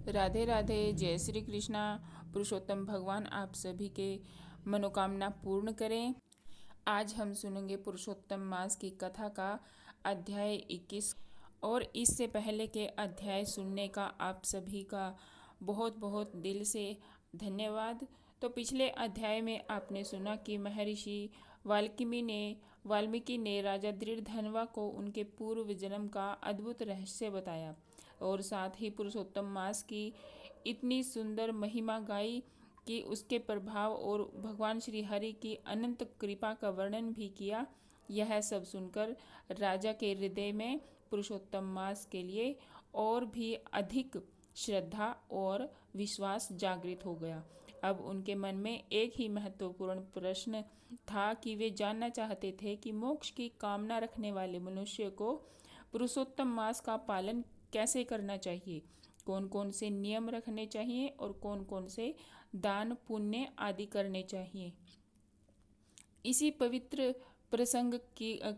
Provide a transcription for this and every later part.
राधे राधे। जय श्री कृष्णा। पुरुषोत्तम भगवान आप सभी के मनोकामना पूर्ण करें। आज हम सुनेंगे पुरुषोत्तम मास की कथा का अध्याय 21। और इससे पहले के अध्याय सुनने का आप सभी का बहुत बहुत दिल से धन्यवाद। तो पिछले अध्याय में आपने सुना कि महर्षि वाल्मीकि ने राजा दृढ़धनवा को उनके पूर्व जन्म का अद्भुत रहस्य बताया और साथ ही पुरुषोत्तम मास की इतनी सुंदर महिमा गाई कि उसके प्रभाव और भगवान श्री हरि की अनंत कृपा का वर्णन भी किया। यह सब सुनकर राजा के हृदय में पुरुषोत्तम मास के लिए और भी अधिक श्रद्धा और विश्वास जागृत हो गया। अब उनके मन में एक ही महत्वपूर्ण प्रश्न था कि वे जानना चाहते थे कि मोक्ष की कामना रखने वाले मनुष्य को पुरुषोत्तम मास का पालन कैसे करना चाहिए, कौन कौन से नियम रखने चाहिए और कौन कौन से दान पुण्य आदि करने चाहिए। इसी पवित्र प्रसंग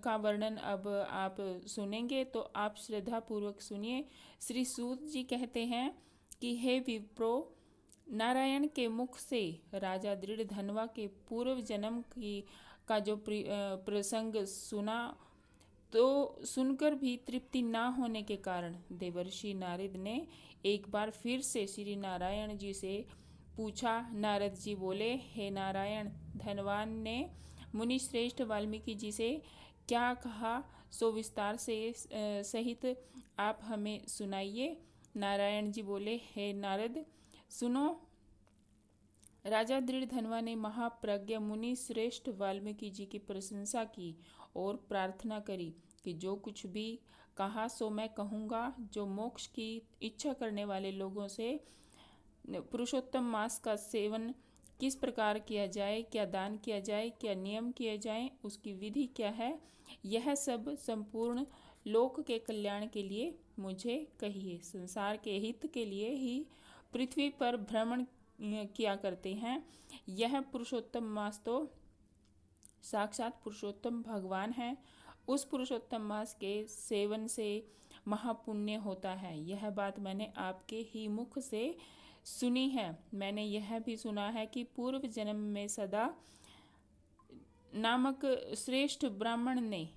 का वर्णन अब आप सुनेंगे, तो आप श्रद्धा पूर्वक सुनिए। श्री सूत जी कहते हैं कि हे विप्रो, नारायण के मुख से राजा दृढ़धनवा के पूर्व जन्म का जो प्रसंग सुना, तो सुनकर भी तृप्ति ना होने के कारण देवर्षि नारद ने एक बार फिर से श्री नारायण जी से पूछा। नारद जी बोले, हे नारायण, धनवान ने मुनि श्रेष्ठ वाल्मीकि जी से क्या कहा, सो विस्तार से सहित आप हमें सुनाइए। नारायण जी बोले, हे नारद, सुनो। राजा दृढ़धनवा ने महाप्रज्ञ मुनि श्रेष्ठ वाल्मीकि जी की प्रशंसा की और प्रार्थना करी कि जो कुछ भी कहा सो मैं कहूँगा। जो मोक्ष की इच्छा करने वाले लोगों से पुरुषोत्तम मास का सेवन किस प्रकार किया जाए, क्या दान किया जाए, क्या नियम किए जाएं, उसकी विधि क्या है, यह सब संपूर्ण लोक के कल्याण के लिए मुझे कहिए। संसार के हित के लिए ही पृथ्वी पर भ्रमण किया करते हैं। यह पुरुषोत्तम मास तो साक्षात पुरुषोत्तम भगवान है। उस पुरुषोत्तम मास के सेवन से महापुण्य होता है। यह बात मैंने आपके ही मुख से सुनी है। मैंने यह भी सुना है कि पूर्व जन्म में सदा नामक श्रेष्ठ ब्राह्मण ने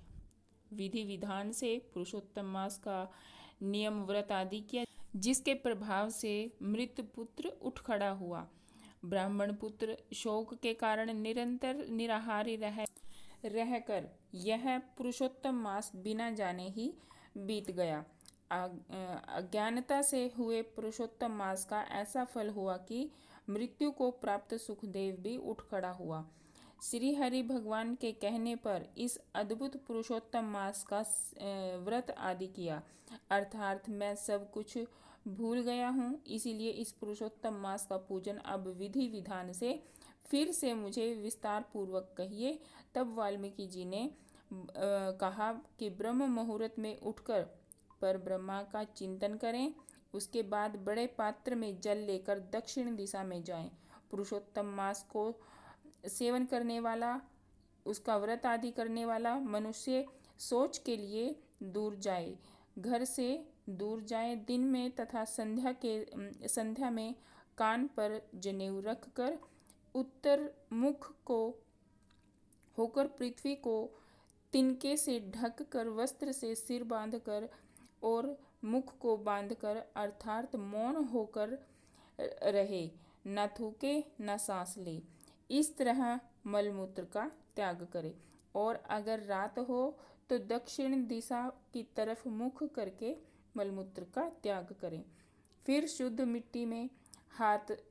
विधि विधान से पुरुषोत्तम मास का नियम व्रत आदि किया, जिसके प्रभाव से मृत पुत्र उठ खड़ा हुआ। ब्राह्मण पुत्र शोक के कारण निरंतर निराहारी रहकर यह पुरुषोत्तम मास बिना जाने ही बीत गया। अज्ञानता से हुए पुरुषोत्तम मास का ऐसा फल हुआ कि मृत्यु को प्राप्त सुखदेव भी उठ खड़ा हुआ। श्री हरि भगवान के कहने पर इस अद्भुत पुरुषोत्तम मास का व्रत आदि किया, अर्थात मैं सब कुछ भूल गया हूँ, इसीलिए इस पुरुषोत्तम मास का पूजन अब विधि विधान से फिर से मुझे विस्तार पूर्वक कहिए। तब वाल्मीकि जी ने कहा कि ब्रह्म मुहूर्त में उठकर पर ब्रह्मा का चिंतन करें, उसके बाद बड़े पात्र में जल लेकर दक्षिण दिशा में जाएं। पुरुषोत्तम मास को सेवन करने वाला, उसका व्रत आदि करने वाला मनुष्य सोच के लिए दूर जाए, घर से दूर जाए। दिन में तथा संध्या में कान पर जनेऊ रखकर उत्तर मुख को होकर पृथ्वी को तिनके से ढक कर वस्त्र से सिर बांधकर और मुख को बांधकर अर्थात मौन होकर रहे, न थूके न सांस ले। इस तरह मलमूत्र का त्याग करे और अगर रात हो तो दक्षिण दिशा की तरफ मुख करके मलमूत्र का त्याग करें। फिर शुद्ध मिट्टी में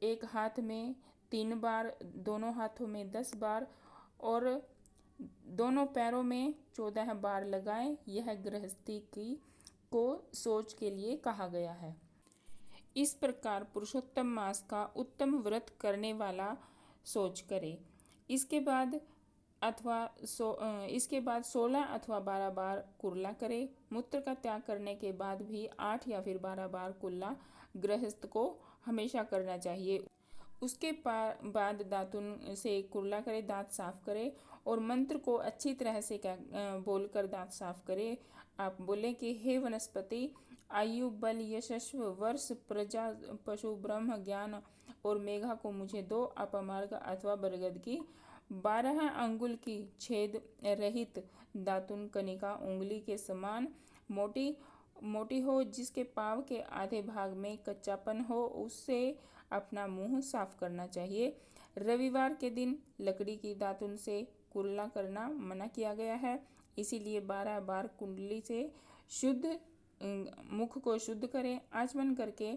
एक हाथ में 3 बार, दोनों हाथों में 10 बार और दोनों पैरों में 14 बार लगाएं। यह गृहस्थी को सोच के लिए कहा गया है। इस प्रकार पुरुषोत्तम मास का उत्तम व्रत करने वाला सोच करे। इसके बाद 16 अथवा 12 बार कुल्ला करे। मूत्र का त्याग करने के बाद भी 8 या फिर 12 बार कुल्ला गृहस्थ को हमेशा करना चाहिए। उसके बाद दातुन से कुल्ला करे, दांत साफ करे और मंत्र को अच्छी तरह से बोलकर दांत साफ करे। आप बोले कि हे वनस्पति, आयु बल यशस्व वर्ष प्रजा पशु ब्रह्म ज्ञान और मेघा को मुझे दो। अपमार्ग अथवा बरगद की 12 अंगुल की छेद रहित दातुन कनिका उंगली के समान मोटी मोटी हो, जिसके पाँव के आधे भाग में कच्चापन हो, उससे अपना मुंह साफ करना चाहिए। रविवार के दिन लकड़ी की दातुन से कुल्ला करना मना किया गया है, इसीलिए 12 बार कुंडली से शुद्ध मुख को शुद्ध करें। आचमन करके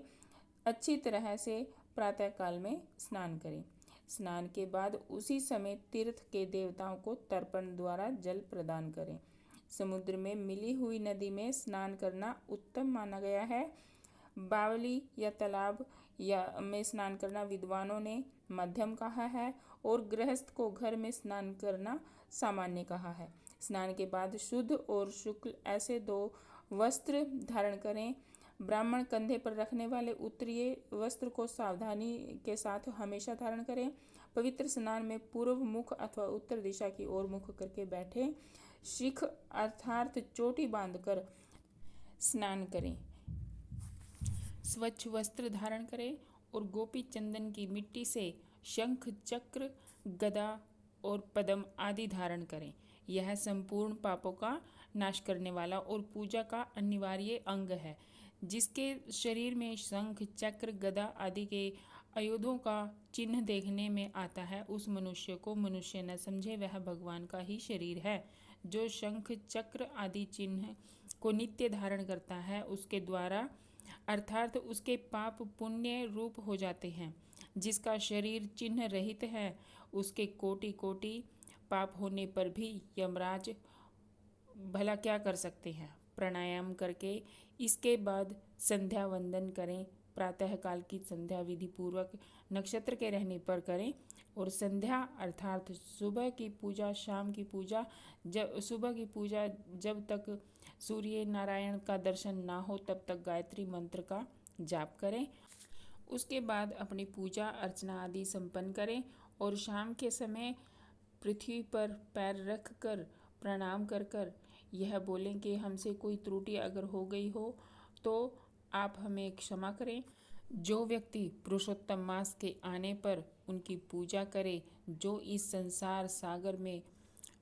अच्छी तरह से प्रातःकाल में स्नान करें। स्नान के बाद उसी समय तीर्थ के देवताओं को तर्पण द्वारा जल प्रदान करें। समुद्र में मिली हुई नदी में स्नान करना उत्तम माना गया है। बावली या तालाब या में स्नान करना विद्वानों ने मध्यम कहा है और गृहस्थ को घर में स्नान करना सामान्य कहा है। स्नान के बाद शुद्ध और शुक्ल ऐसे 2 वस्त्र धारण करें। ब्राह्मण कंधे पर रखने वाले उत्तरीय वस्त्र को सावधानी के साथ हमेशा धारण करें। पवित्र स्नान में पूर्व मुख अथवा उत्तर दिशा की ओर मुख करके बैठें। शिख अर्थात चोटी बांधकर स्नान करें। स्वच्छ वस्त्र धारण करें और गोपी चंदन की मिट्टी से शंख चक्र गदा और पद्म आदि धारण करें। यह संपूर्ण पापों का नाश करने वाला और पूजा का अनिवार्य अंग है। जिसके शरीर में शंख चक्र गदा आदि के आयुधों का चिन्ह देखने में आता है, उस मनुष्य को मनुष्य न समझे, वह भगवान का ही शरीर है। जो शंख चक्र आदि चिन्ह को नित्य धारण करता है, उसके द्वारा अर्थात उसके पाप पुण्य रूप हो जाते हैं। जिसका शरीर चिन्ह रहित है, उसके कोटि कोटि पाप होने पर भी यमराज भला क्या कर सकते हैं। प्राणायाम करके इसके बाद संध्या वंदन करें। प्रातःकाल की संध्या विधि पूर्वक नक्षत्र के रहने पर करें और संध्या अर्थात सुबह की पूजा, शाम की पूजा, जब सुबह की पूजा जब तक सूर्य नारायण का दर्शन ना हो तब तक गायत्री मंत्र का जाप करें। उसके बाद अपनी पूजा अर्चना आदि संपन्न करें और शाम के समय पृथ्वी पर पैर रख कर प्रणाम कर कर यह बोलें कि हमसे कोई त्रुटि अगर हो गई हो तो आप हमें क्षमा करें। जो व्यक्ति पुरुषोत्तम मास के आने पर उनकी पूजा करे, जो इस संसार सागर में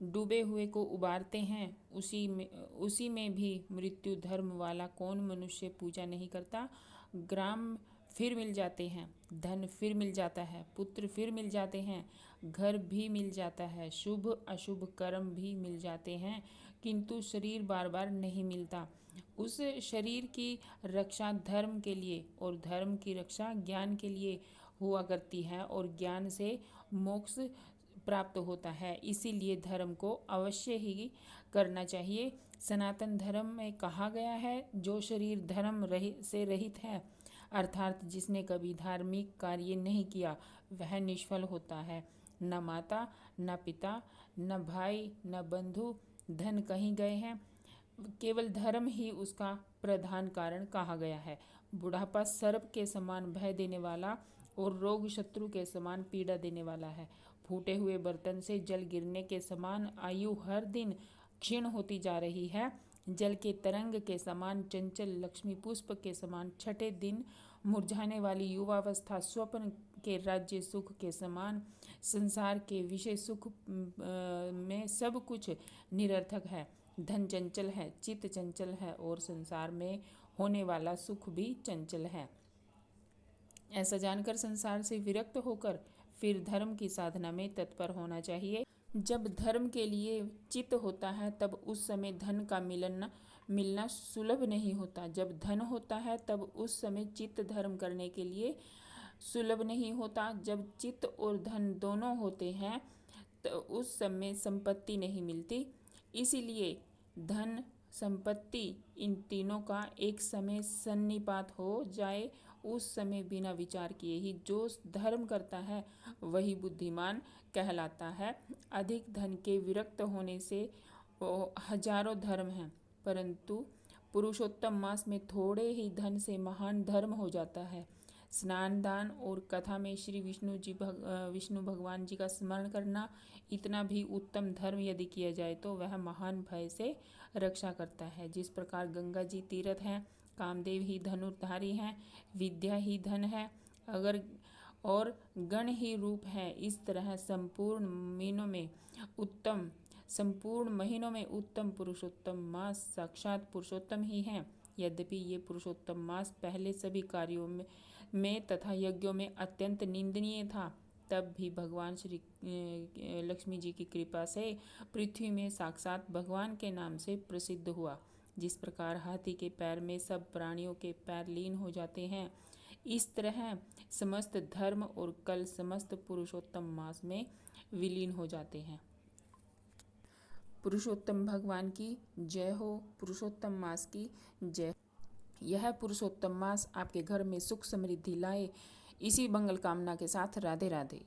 डूबे हुए को उबारते हैं, उसी में भी मृत्यु धर्म वाला कौन मनुष्य पूजा नहीं करता। ग्राम फिर मिल जाते हैं, धन फिर मिल जाता है, पुत्र फिर मिल जाते हैं, घर भी मिल जाता है, शुभ अशुभ कर्म भी मिल जाते हैं, किंतु शरीर बार बार नहीं मिलता। उस शरीर की रक्षा धर्म के लिए और धर्म की रक्षा ज्ञान के लिए हुआ करती है और ज्ञान से मोक्ष प्राप्त होता है। इसीलिए धर्म को अवश्य ही करना चाहिए। सनातन धर्म में कहा गया है, जो शरीर धर्म से रहित है अर्थात जिसने कभी धार्मिक कार्य नहीं किया, वह निष्फल होता है। न माता, न पिता, न भाई, न बंधु, धन कहीं गए हैं, केवल धर्म ही उसका प्रधान कारण कहा गया है। बुढ़ापा सर्प के समान भय देने वाला और रोग शत्रु के समान पीड़ा देने वाला है। फूटे हुए बर्तन से जल गिरने के समान आयु हर दिन क्षीण होती जा रही है। जल के तरंग के समान चंचल, लक्ष्मी पुष्प के समान छठे दिन मुरझाने वाली युवावस्था, स्वप्न के राज्य सुख के समान संसार के विषय सुख में सब कुछ निरर्थक है। धन चंचल है, चित्त चंचल है और संसार में होने वाला सुख भी चंचल है। ऐसा जानकर संसार से विरक्त होकर फिर धर्म की साधना में तत्पर होना चाहिए। जब धर्म के लिए चित्त होता है तब उस समय धन का मिलना सुलभ नहीं होता। जब धन होता है तब उस समय चित्त धर्म करने के लिए सुलभ नहीं होता। जब चित्त और धन दोनों होते हैं तो उस समय संपत्ति नहीं मिलती। इसीलिए धन, संपत्ति, इन तीनों का एक समय सन्निपात हो जाए, उस समय बिना विचार किए ही जो धर्म करता है वही बुद्धिमान कहलाता है। अधिक धन के विरक्त होने से हजारों धर्म हैं, परंतु पुरुषोत्तम मास में थोड़े ही धन से महान धर्म हो जाता है। स्नान, दान और कथा में श्री विष्णु भगवान जी का स्मरण करना, इतना भी उत्तम धर्म यदि किया जाए तो वह महान भय से रक्षा करता है। जिस प्रकार गंगा जी तीर्थ हैं, कामदेव ही धनुर्धारी हैं, विद्या ही धन है, अगर और गण ही रूप है। इस तरह संपूर्ण महीनों में उत्तम पुरुषोत्तम मास साक्षात पुरुषोत्तम ही है। यद्यपि ये पुरुषोत्तम मास पहले सभी कार्यों में तथा यज्ञों में अत्यंत निंदनीय था, तब भी भगवान श्री लक्ष्मी जी की कृपा से पृथ्वी में साक्षात भगवान के नाम से प्रसिद्ध हुआ। जिस प्रकार हाथी के पैर में सब प्राणियों के पैर लीन हो जाते हैं, इस तरह समस्त धर्म और कल समस्त पुरुषोत्तम मास में विलीन हो जाते हैं। पुरुषोत्तम भगवान की जय हो, पुरुषोत्तम मास की जय। यह पुरुषोत्तम मास आपके घर में सुख समृद्धि लाए, इसी मंगल कामना के साथ राधे राधे।